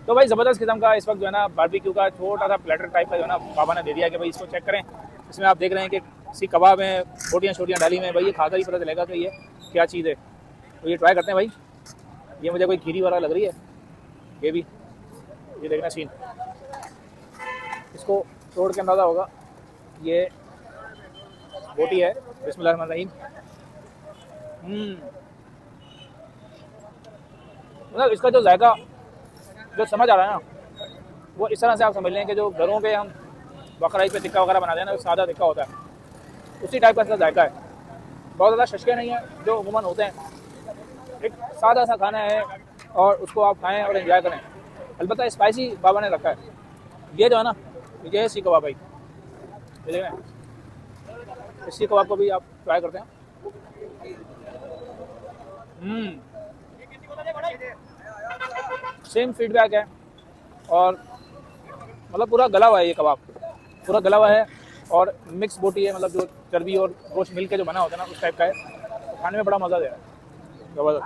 तो भाई ज़बरदस्त किस्म का इस वक्त जो है ना बारबेक्यू का छोटा सा प्लेटर टाइप का जो है ना बाबा ने दे दिया कि भाई इसको चेक करें। इसमें आप देख रहे हैं कि सी कबाब में छोटियाँ छोटियाँ डाली में, भाई ये खाकर ही पता चलेगा कि ये क्या चीज़ है। तो ये ट्राई करते हैं भाई। ये मुझे कोई खीरी वाला लग रही है ये भी। ये देखना सीन, इसको तोड़ के अंदाज़ा होगा ये बोटी है। बिस्मिल्लाहिर्रहमानिर्रहीम। मतलब इसका जो जायका जो समझ आ रहा है ना, वो इस तरह से आप समझ लें कि जो घरों पे हम बकरा ईद पे टिक्का वगैरह बनाते हैं ना, सादा टिक्का होता है, उसी टाइप का इसका जायका है। बहुत ज़्यादा शशके नहीं है जो अमूमन होते हैं। एक सादा सा खाना है और उसको आप खाएं और एंजॉय करें। अलबत्ता स्पाइसी बाबा ने रखा है। ये जो है ना, ये है सीख कबाब भाई। ये देखें, इस सीख कबाब को भी आप ट्राई करते हैं। सेम फीडबैक है। और मतलब पूरा गला हुआ है ये कबाब, पूरा गला हुआ है। और मिक्स बोटी है, मतलब जो चर्बी और गोश्त मिल के जो बना होता है ना, उस टाइप का है। तो खाने में बड़ा मज़ा दे रहा है, ज़बरदस्त।